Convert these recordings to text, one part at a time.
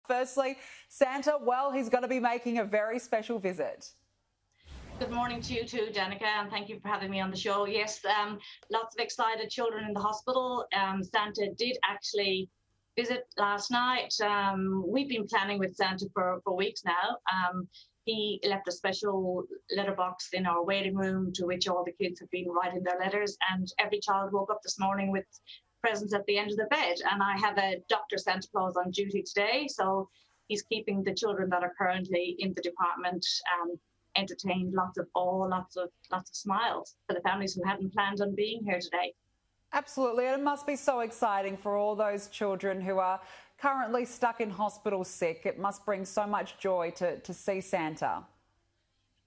Firstly, Santa, well, he's going to be making a very special visit. Good morning to you too, Danica, and thank you for having me on the show. Yes, lots of excited children in the hospital. Santa did actually visit last night. We've been planning with Santa for weeks now. He left a special letterbox in our waiting room to which all the kids have been writing their letters, and every child woke up this morning with presents at the end of the bed. And I have a Dr. Santa Claus on duty today, so he's keeping the children that are currently in the department entertained, lots of smiles for the families who hadn't planned on being here today. Absolutely, and it must be so exciting for all those children who are currently stuck in hospital sick. It must bring so much joy to see Santa.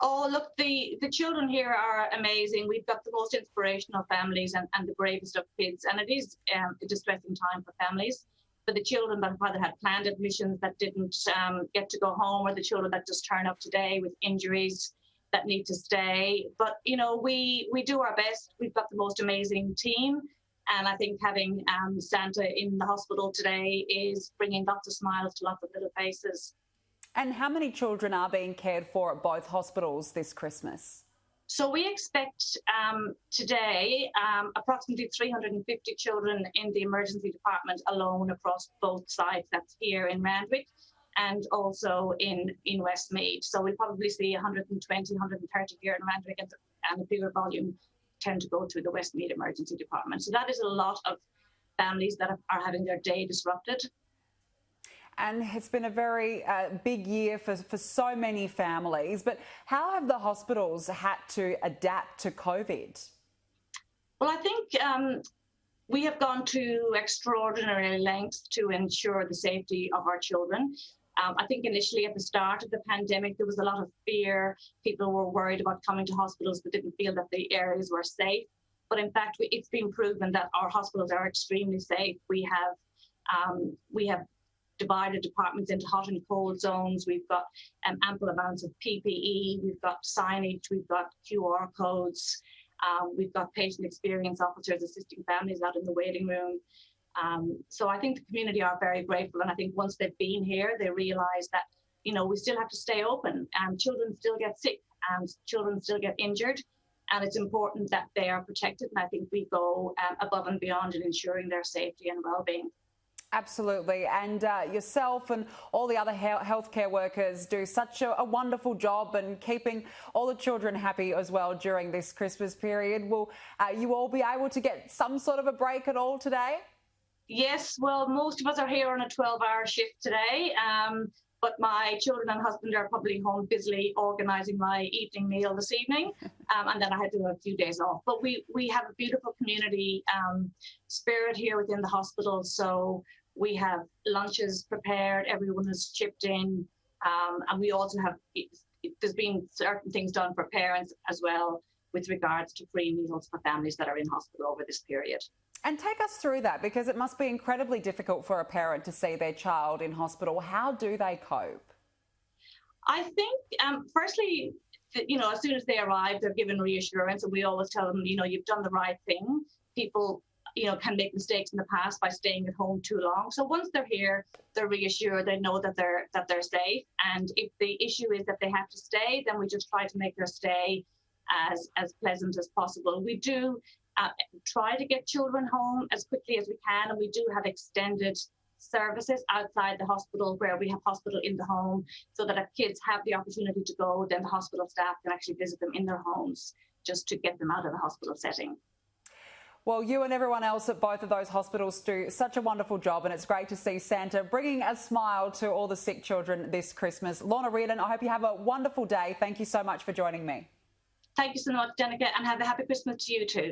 Oh, look, the children here are amazing. We've got the most inspirational families and the bravest of kids, and it is a distressing time for families. For the children that have either had planned admissions that didn't get to go home, or the children that just turn up today with injuries that need to stay. But, you know, we do our best. We've got the most amazing team. And I think having Santa in the hospital today is bringing lots of smiles to lots of little faces. And how many children are being cared for at both hospitals this Christmas? So we expect today approximately 350 children in the emergency department alone across both sites. That's here in Randwick and also in Westmead. So we'll probably see 120, 130 here in Randwick, and a bigger volume tend to go to the Westmead emergency department. So that is a lot of families that are having their day disrupted. And it's been a very big year for so many families. But how have the hospitals had to adapt to COVID? Well, I think we have gone to extraordinary lengths to ensure the safety of our children. I think initially at the start of the pandemic, there was a lot of fear. People were worried about coming to hospitals but didn't feel that the areas were safe. But in fact, it's been proven that our hospitals are extremely safe. We have divided departments into hot and cold zones. We've got ample amounts of PPE. We've got signage. We've got QR codes. We've got patient experience officers assisting families out in the waiting room. So I think the community are very grateful. And I think once they've been here, they realise that, you know, we still have to stay open, and children still get sick and children still get injured. And it's important that they are protected. And I think we go above and beyond in ensuring their safety and well-being. Absolutely. And yourself and all the other healthcare workers do such a wonderful job in keeping all the children happy as well during this Christmas period. Will you all be able to get some sort of a break at all today? Yes, well, most of us are here on a 12-hour shift today. But my children and husband are probably home busily organising my evening meal this evening. And then I had to have a few days off. But we have a beautiful community spirit here within the hospital. So we have lunches prepared, everyone has chipped in, and we also have, there's been certain things done for parents as well with regards to free meals for families that are in hospital over this period. And take us through that, because it must be incredibly difficult for a parent to see their child in hospital. How do they cope? I think, firstly, you know, as soon as they arrive, they're given reassurance, and we always tell them, you know, you've done the right thing. People, you know, can make mistakes in the past by staying at home too long. So once they're here, they're reassured, they know that they're safe. And if the issue is that they have to stay, then we just try to make their stay as pleasant as possible. We do try to get children home as quickly as we can, and we do have extended services outside the hospital where we have hospital in the home, so that if kids have the opportunity to go, then the hospital staff can actually visit them in their homes just to get them out of the hospital setting. Well, you and everyone else at both of those hospitals do such a wonderful job, and it's great to see Santa bringing a smile to all the sick children this Christmas. Lorna Reardon, I hope you have a wonderful day. Thank you so much for joining me. Thank you so much, Danica, and have a happy Christmas to you too.